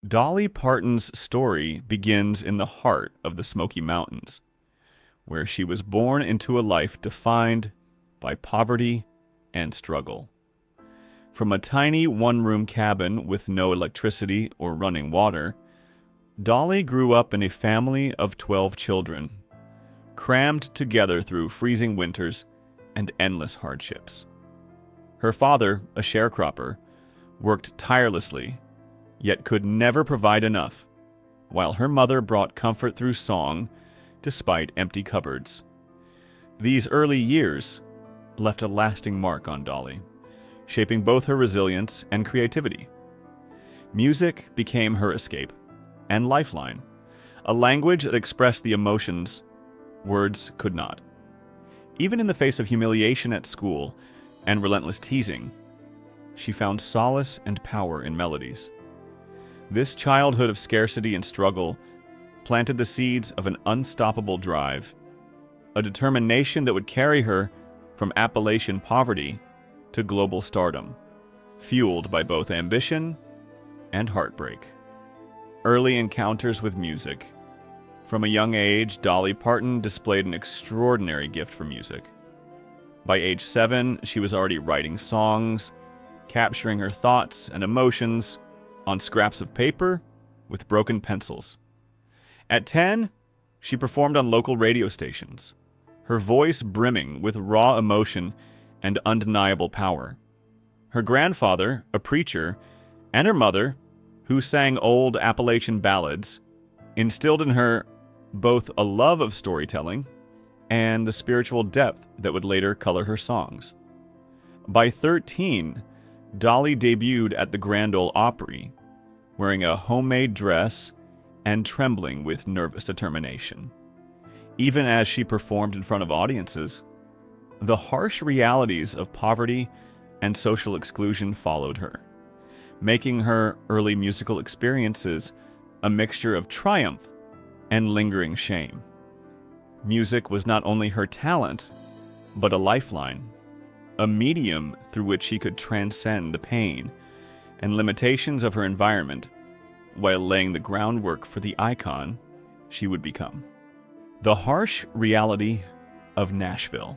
Dolly Parton's story begins in the heart of the Smoky Mountains, where she was born into a life defined by poverty and struggle. From a tiny one-room cabin with no electricity or running water, Dolly grew up in a family of 12 children, crammed together through freezing winters and endless hardships. Her father, a sharecropper, worked tirelessly, yet could never provide enough, while her mother brought comfort through song despite empty cupboards. These early years left a lasting mark on Dolly, shaping both her resilience and creativity. Music became her escape and lifeline, a language that expressed the emotions words could not. Even in the face of humiliation at school and relentless teasing, she found solace and power in melodies. This childhood of scarcity and struggle planted the seeds of an unstoppable drive, a determination that would carry her from Appalachian poverty to global stardom, fueled by both ambition and heartbreak. Early encounters with music. From a young age, Dolly Parton displayed an extraordinary gift for music. By age 7, she was already writing songs, capturing her thoughts and emotions on scraps of paper with broken pencils. At 10, she performed on local radio stations, her voice brimming with raw emotion and undeniable power. Her grandfather, a preacher, and her mother, who sang old Appalachian ballads, instilled in her both a love of storytelling and the spiritual depth that would later color her songs. By 13, Dolly debuted at the Grand Ole Opry, wearing a homemade dress and trembling with nervous determination. Even as she performed in front of audiences, the harsh realities of poverty and social exclusion followed her, making her early musical experiences a mixture of triumph and lingering shame. Music was not only her talent, but a lifeline, a medium through which she could transcend the pain and limitations of her environment while laying the groundwork for the icon she would become. The harsh reality of Nashville.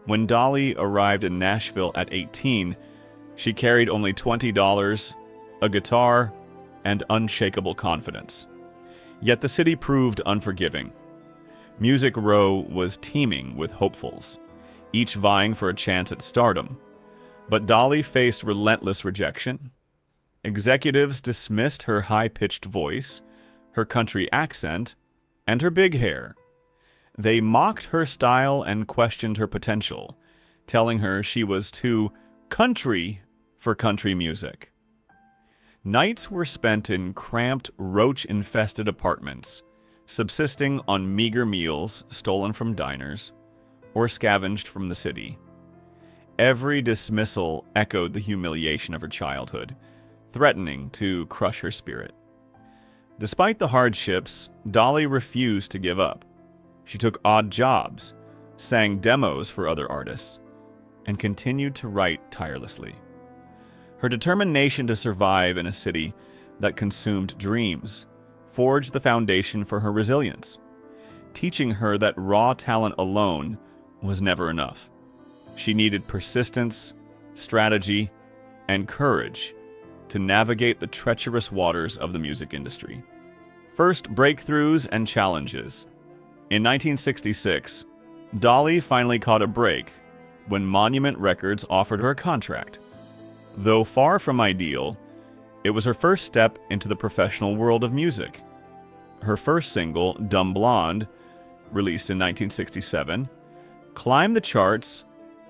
When Dolly arrived in Nashville at 18, she carried only $20, a guitar, and unshakable confidence. Yet the city proved unforgiving. Music Row was teeming with hopefuls, each vying for a chance at stardom. But Dolly faced relentless rejection. Executives dismissed her high-pitched voice, her country accent, and her big hair. They mocked her style and questioned her potential, telling her she was too country for country music. Nights were spent in cramped, roach-infested apartments, subsisting on meager meals stolen from diners or scavenged from the city. Every dismissal echoed the humiliation of her childhood, threatening to crush her spirit. Despite the hardships, Dolly refused to give up. She took odd jobs, sang demos for other artists, and continued to write tirelessly. Her determination to survive in a city that consumed dreams forged the foundation for her resilience, teaching her that raw talent alone was never enough. She needed persistence, strategy, and courage to navigate the treacherous waters of the music industry. First, breakthroughs and challenges. In 1966, Dolly finally caught a break when Monument Records offered her a contract. Though far from ideal, it was her first step into the professional world of music. Her first single, Dumb Blonde, released in 1967, climbed the charts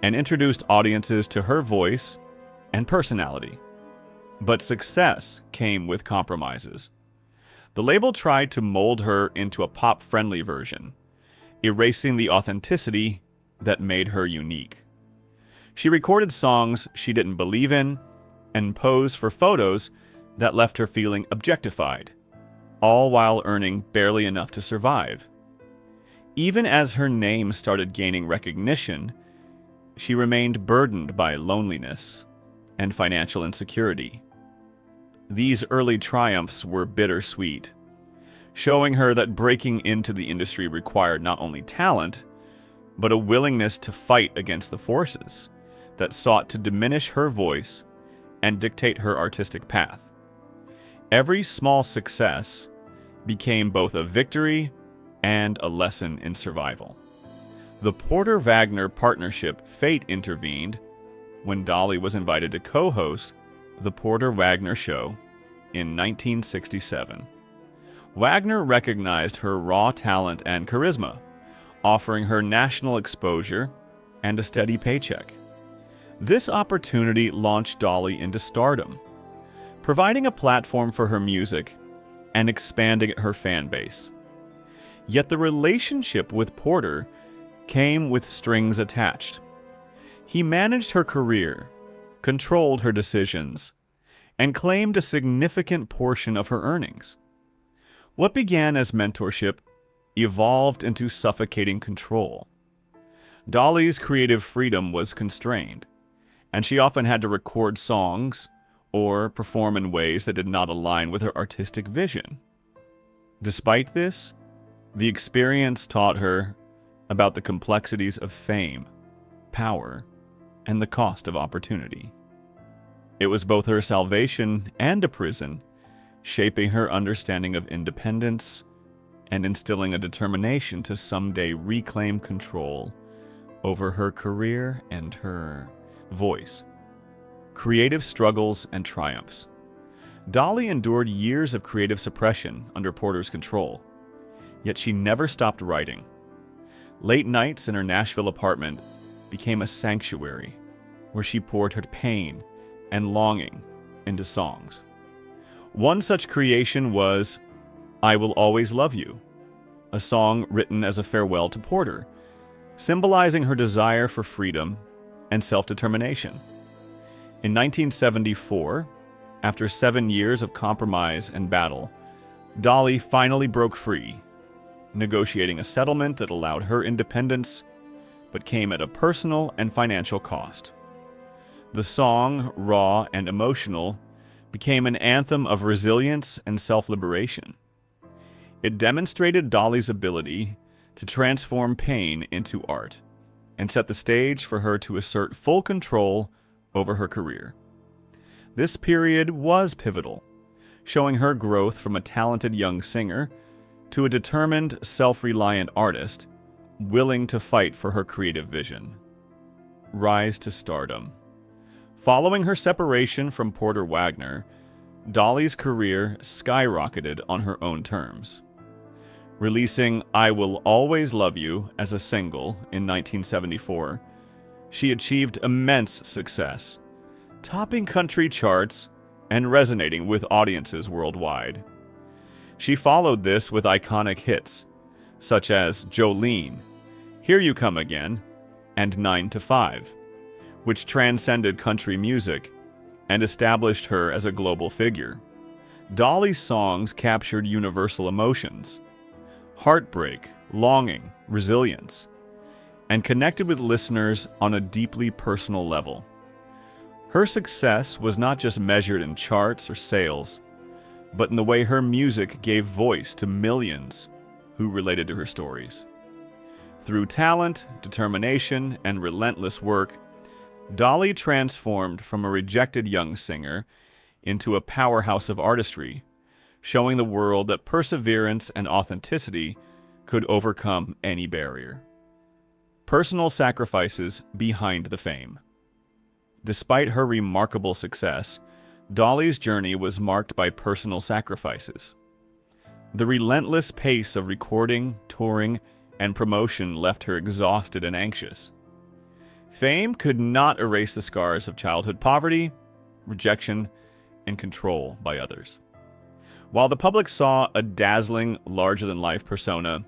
and introduced audiences to her voice and personality. But success came with compromises. The label tried to mold her into a pop-friendly version, erasing the authenticity that made her unique. She recorded songs she didn't believe in and posed for photos that left her feeling objectified, all while earning barely enough to survive. Even as her name started gaining recognition, she remained burdened by loneliness and financial insecurity. These early triumphs were bittersweet, showing her that breaking into the industry required not only talent, but a willingness to fight against the forces that sought to diminish her voice and dictate her artistic path. Every small success became both a victory and a lesson in survival. The Porter-Wagner partnership fate intervened when Dolly was invited to co-host The Porter-Wagner Show in 1967. Wagner recognized her raw talent and charisma, offering her national exposure and a steady paycheck. This opportunity launched Dolly into stardom, providing a platform for her music and expanding her fan base. Yet the relationship with Porter came with strings attached. He managed her career, controlled her decisions, and claimed a significant portion of her earnings. What began as mentorship evolved into suffocating control. Dolly's creative freedom was constrained, and she often had to record songs or perform in ways that did not align with her artistic vision. Despite this, the experience taught her about the complexities of fame, power, and the cost of opportunity. It was both her salvation and a prison, shaping her understanding of independence and instilling a determination to someday reclaim control over her career and her voice. Creative struggles and triumphs. Dolly endured years of creative suppression under Porter's control, yet she never stopped writing. Late nights in her Nashville apartment became a sanctuary where she poured her pain and longing into songs. One such creation was I Will Always Love You, a song written as a farewell to Porter, symbolizing her desire for freedom and self-determination. In 1974, after 7 years of compromise and battle, Dolly finally broke free, negotiating a settlement that allowed her independence, but came at a personal and financial cost. The song, raw and emotional, became an anthem of resilience and self-liberation. It demonstrated Dolly's ability to transform pain into art and set the stage for her to assert full control over her career. This period was pivotal, showing her growth from a talented young singer to a determined, self-reliant artist willing to fight for her creative vision. Rise to stardom. Following her separation from Porter Wagner, Dolly's career skyrocketed on her own terms. Releasing I Will Always Love You as a single in 1974, she achieved immense success, topping country charts and resonating with audiences worldwide. She followed this with iconic hits, such as Jolene, Here You Come Again, and 9 to 5, which transcended country music and established her as a global figure. Dolly's songs captured universal emotions, heartbreak, longing, resilience, and connected with listeners on a deeply personal level. Her success was not just measured in charts or sales, but in the way her music gave voice to millions who related to her stories. Through talent, determination, and relentless work, Dolly transformed from a rejected young singer into a powerhouse of artistry, showing the world that perseverance and authenticity could overcome any barrier. Personal sacrifices behind the fame. Despite her remarkable success, Dolly's journey was marked by personal sacrifices. The relentless pace of recording, touring, and promotion left her exhausted and anxious. Fame could not erase the scars of childhood poverty, rejection, and control by others. While the public saw a dazzling, larger-than-life persona,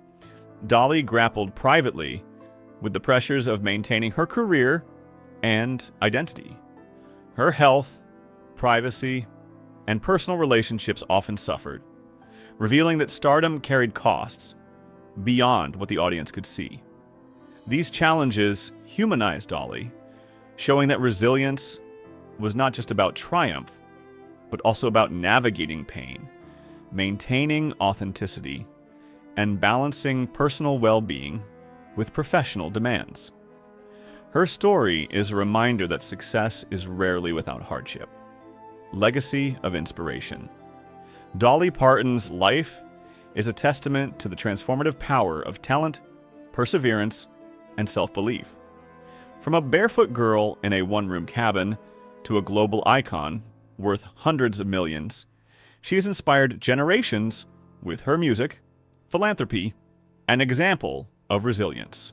Dolly grappled privately with the pressures of maintaining her career and identity. Her health, privacy, and personal relationships often suffered, revealing that stardom carried costs beyond what the audience could see. These challenges humanized Dolly, showing that resilience was not just about triumph, but also about navigating pain, maintaining authenticity, and balancing personal well-being with professional demands. Her story is a reminder that success is rarely without hardship. Legacy of inspiration. Dolly Parton's life is a testament to the transformative power of talent, perseverance, and self-belief. From a barefoot girl in a one-room cabin to a global icon worth hundreds of millions, she has inspired generations with her music, philanthropy, and example of resilience.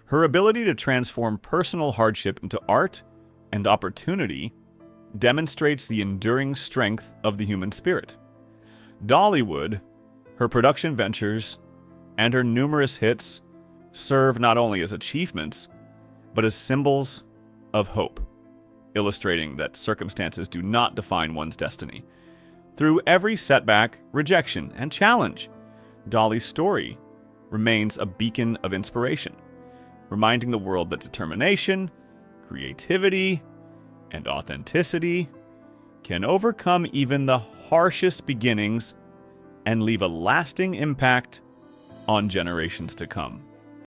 Her ability to transform personal hardship into art and opportunity demonstrates the enduring strength of the human spirit. Dollywood, her production ventures, and her numerous hits serve not only as achievements, but as symbols of hope, illustrating that circumstances do not define one's destiny. Through every setback, rejection, and challenge, Dolly's story remains a beacon of inspiration, reminding the world that determination, creativity, and authenticity can overcome even the harshest beginnings and leave a lasting impact on generations to come.